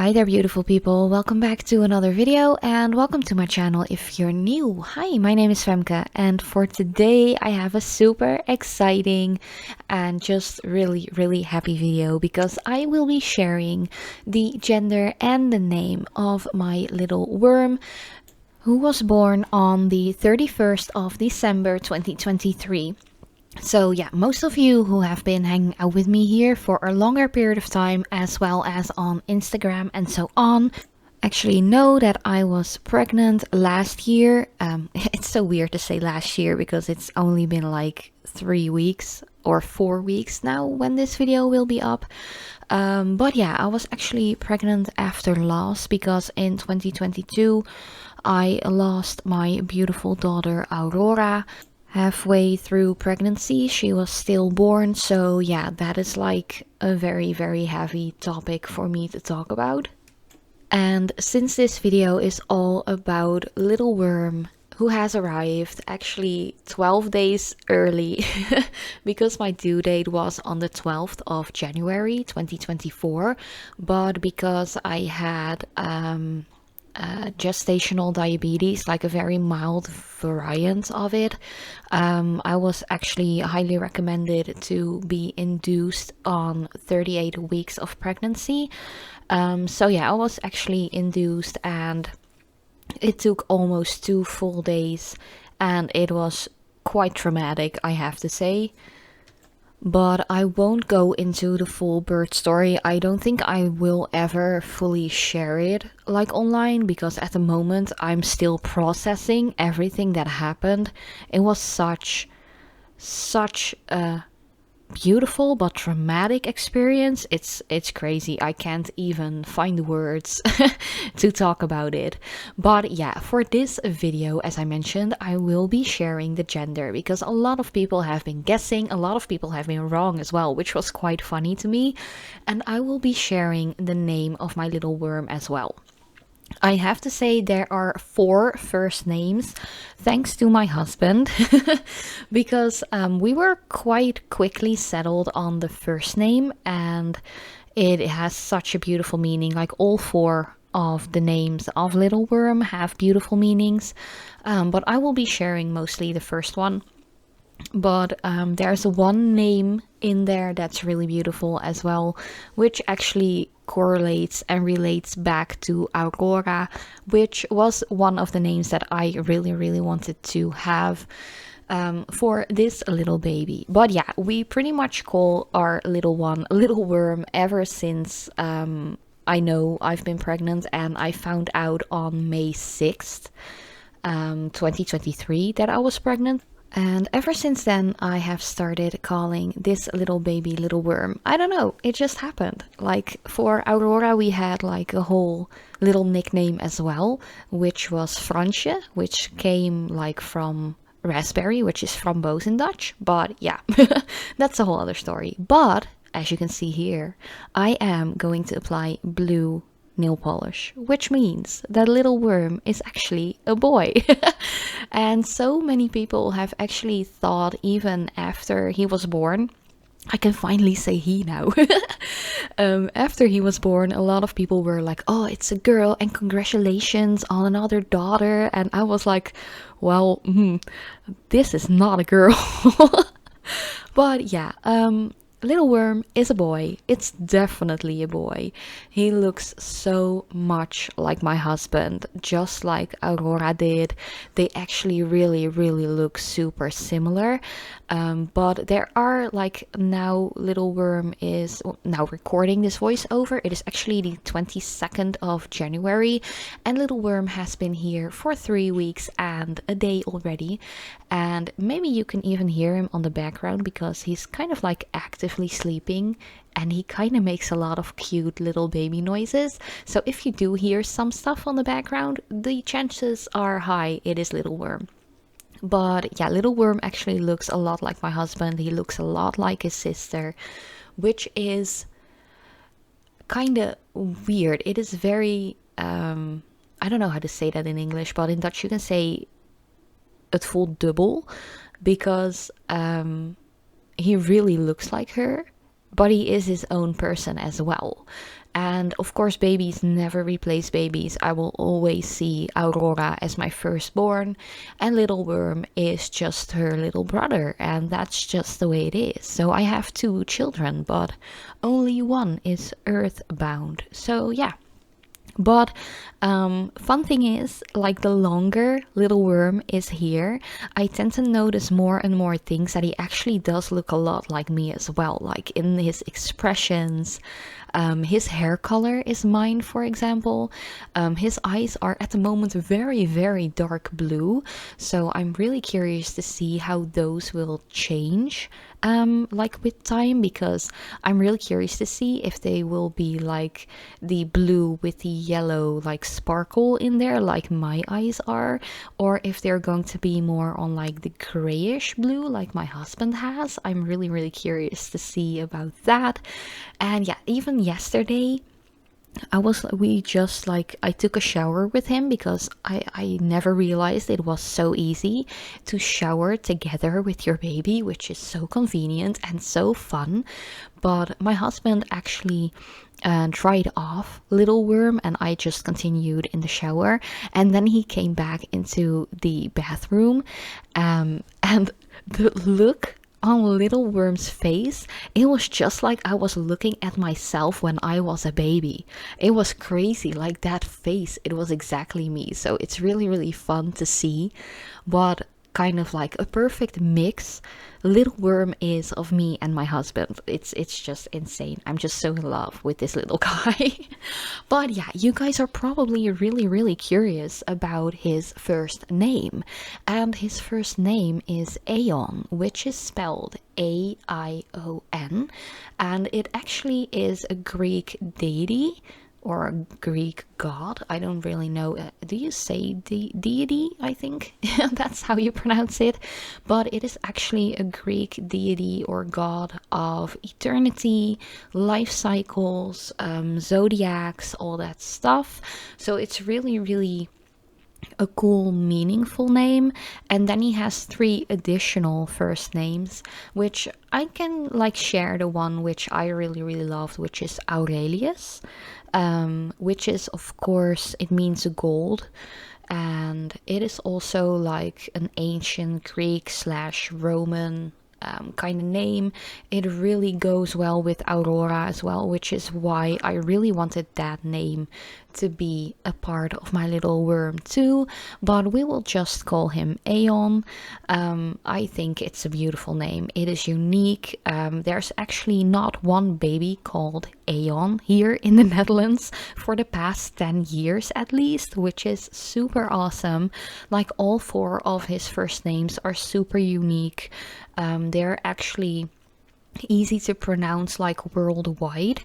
Hi there beautiful people, welcome back to another video and welcome to my channel if you're new. Hi, my name is Femke and for today I have a super exciting and just really happy video because I will be sharing the gender and the name of my little worm who was born on the 31st of December 2023. So yeah, most of you who have been hanging out with me here for a longer period of time, as well as on Instagram and so on, actually know that I was pregnant last year. It's so weird to say last year because it's only been like 3 weeks or 4 weeks now when this video will be up. But yeah, I was actually pregnant after loss because in 2022 I lost my beautiful daughter Aurora. Halfway through pregnancy, she was stillborn, so yeah, that is like a very heavy topic for me to talk about. And since this video is all about little worm who has arrived actually 12 days early because my due date was on the 12th of January 2024, but because I had gestational diabetes, like a very mild variant of it, I was actually highly recommended to be induced on 38 weeks of pregnancy. So yeah, I was actually induced and it took almost 2 full days and it was quite traumatic, I have to say. But I won't go into the full birth story. I don't think I will ever fully share it like online because at the moment I'm still processing everything that happened. It was such a beautiful but traumatic experience. It's crazy. I can't even find words to talk about it. But yeah, for this video, as I mentioned, I will be sharing the gender because a lot of people have been guessing, a lot of people have been wrong as well, which was quite funny to me. And I will be sharing the name of my little worm as well. I have to say there are 4 first names thanks to my husband because we were quite quickly settled on the first name and it has such a beautiful meaning. Like all 4 of the names of little worm have beautiful meanings, but I will be sharing mostly the first one. But there's one name in there that's really beautiful as well, which actually correlates and relates back to Aurora, which was one of the names that I really wanted to have for this little baby. But yeah, we pretty much call our little one Little Worm ever since I know I've been pregnant, and I found out on May 6th, 2023 that I was pregnant. And ever since then, I have started calling this little baby Little Worm. I don't know, it just happened. Like for Aurora, we had like a whole little nickname as well, which was Fransje, which came like from raspberry, which is framboos in Dutch. But yeah, that's a whole other story. But as you can see here, I am going to apply blue nail polish, which means that little worm is actually a boy. And so many people have actually thought, even after he was born, I can finally say he now. After he was born, a lot of people were like, oh, it's a girl and congratulations on another daughter. And I was like, well, this is not a girl. But yeah, little worm is a boy. It's definitely a boy. He looks so much like my husband, just like Aurora did. They actually really look super similar. But there are like, now little worm is now recording this voiceover. It is actually the 22nd of January and little worm has been here for 3 weeks and a day already. And maybe you can even hear him on the background because he's kind of like actively sleeping and he kind of makes a lot of cute little baby noises. So if you do hear some stuff on the background, the chances are high it is little worm. But yeah, little worm actually looks a lot like my husband. He looks a lot like his sister, which is kind of weird. It is very, I don't know how to say that in English, but in Dutch you can say het voelt dubbel because he really looks like her, but he is his own person as well. And of course, babies never replace babies. I will always see Aurora as my firstborn, and Little Worm is just her little brother, and that's just the way it is. So I have two children, but only one is earthbound. So yeah. But fun thing is, like the longer Little Worm is here, I tend to notice more and more things that he actually does look a lot like me as well. Like in his expressions, his hair color is mine, for example. His eyes are at the moment very, very dark blue. So I'm really curious to see how those will change like with time, because I'm really curious to see if they will be like the blue with the yellow like sparkle in there like my eyes are, or if they're going to be more on like the grayish blue like my husband has. I'm really, really curious to see about that. And yeah, even yesterday I took a shower with him because I never realized it was so easy to shower together with your baby, which is so convenient and so fun. But my husband actually dried off Little Worm, and I just continued in the shower. And then he came back into the bathroom, and the look on Little Worm's face, it was just like I was looking at myself when I was a baby. It was crazy, like that face, it was exactly me. So it's really, really fun to see what kind of like a perfect mix Little Worm is of me and my husband. It's just insane. I'm just so in love with this little guy. But yeah, you guys are probably really, really curious about his first name. And his first name is Aeon, which is spelled Aion. And it actually is a Greek deity or a Greek god. I don't really know. Do you say deity? I think that's how you pronounce it. But it is actually a Greek deity or god of eternity, life cycles, zodiacs, all that stuff. So it's really, really a cool, meaningful name. And then he has 3 additional first names, which I can like share the one which I really, really loved, which is Aurelius, which is, of course, it means gold. And it is also like an ancient Greek / Roman kind of name. It really goes well with Aurora as well, which is why I really wanted that name to be a part of my little worm too, but we will just call him Aeon. I think it's a beautiful name. It is unique. There's actually not one baby called Aeon here in the Netherlands for the past 10 years at least, which is super awesome. Like all 4 of his first names are super unique. They're actually easy to pronounce like worldwide,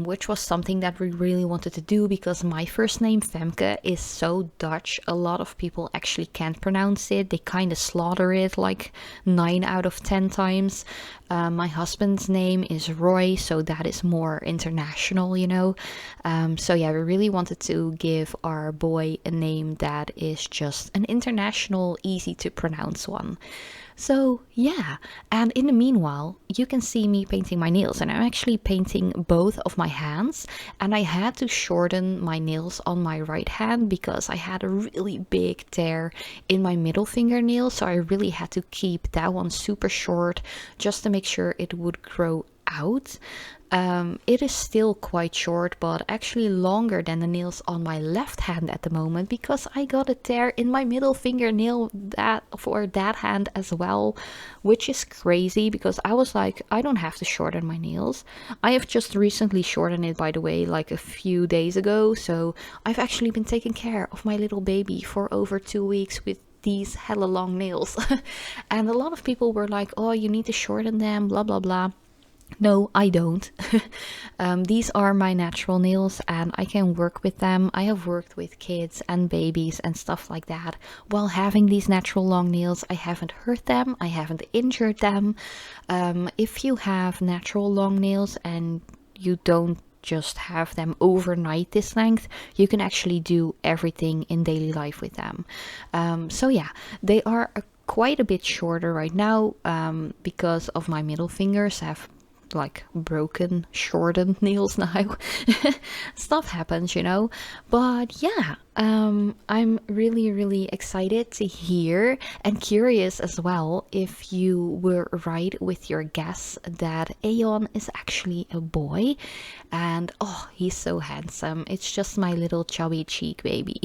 which was something that we really wanted to do because my first name Femke is so Dutch. A lot of people actually can't pronounce it. They kind of slaughter it like 9 out of 10 times. My husband's name is Roy, so that is more international, you know. So yeah, we really wanted to give our boy a name that is just an international, easy to pronounce one. So yeah, and in the meanwhile, you can see me painting my nails, and I'm actually painting both of my hands, and I had to shorten my nails on my right hand because I had a really big tear in my middle fingernail, so I really had to keep that one super short just to make sure it would grow out. It is still quite short, but actually longer than the nails on my left hand at the moment because I got a tear in my middle fingernail for that hand as well, which is crazy because I was like, I don't have to shorten my nails. I have just recently shortened it, by the way, like a few days ago, so I've actually been taking care of my little baby for over 2 weeks with these hella long nails. And a lot of people were like, oh, you need to shorten them, blah blah blah. No, I don't. These are my natural nails and I can work with them. I have worked with kids and babies and stuff like that. While having these natural long nails, I haven't hurt them. I haven't injured them. If you have natural long nails and you don't just have them overnight this length, you can actually do everything in daily life with them. So yeah, they are quite a bit shorter right now because of my middle fingers have like broken, shortened nails now. Stuff happens, you know. But yeah, I'm really excited to hear and curious as well if you were right with your guess that Aeon is actually a boy. And oh, he's so handsome. It's just my little chubby cheek baby.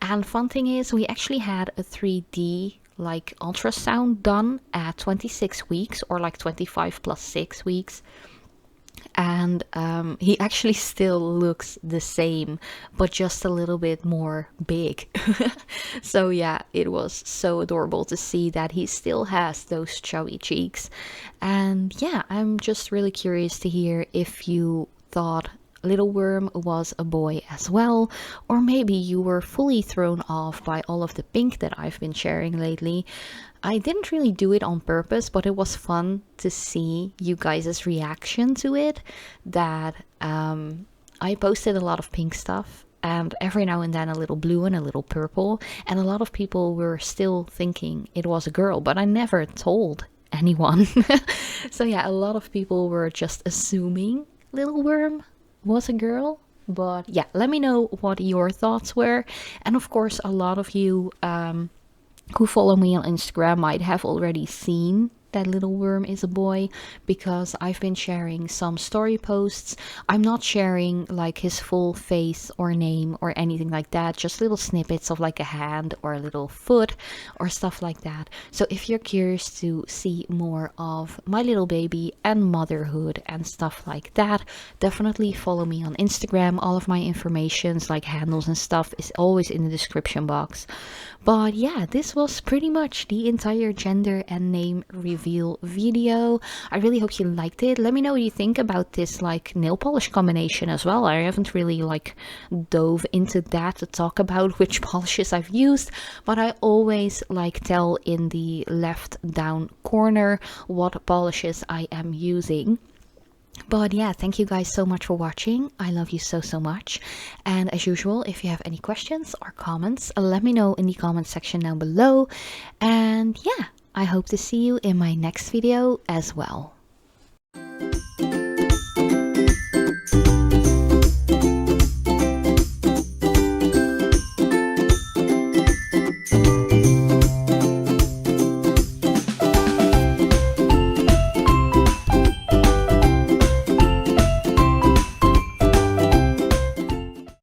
And fun thing is, we actually had a 3D like ultrasound done at 26 weeks, or like 25 plus 6 weeks. And he actually still looks the same, but just a little bit more big. So yeah, it was so adorable to see that he still has those chubby cheeks. And yeah, I'm just really curious to hear if you thought Little Worm was a boy as well, or maybe you were fully thrown off by all of the pink that I've been sharing lately. I didn't really do it on purpose, but it was fun to see you guys' reaction to it. That I posted a lot of pink stuff, and every now and then a little blue and a little purple, and a lot of people were still thinking it was a girl, but I never told anyone. So yeah, a lot of people were just assuming Little Worm was a girl. But yeah, let me know what your thoughts were. And of course, a lot of you who follow me on Instagram might have already seen that Little Worm is a boy, because I've been sharing some story posts. I'm not sharing like his full face or name or anything like that, just little snippets of like a hand or a little foot or stuff like that. So if you're curious to see more of my little baby and motherhood and stuff like that, definitely follow me on Instagram. All of my informations like handles and stuff is always in the description box. But yeah, this was pretty much the entire gender and name reveal video. I really hope you liked it. Let me know what you think about this like nail polish combination as well. I haven't really like dove into that to talk about which polishes I've used, but I always like tell in the left down corner what polishes I am using. But yeah, thank you guys so much for watching. I love you so much. And as usual, if you have any questions or comments, let me know in the comment section down below. And yeah, I hope to see you in my next video as well.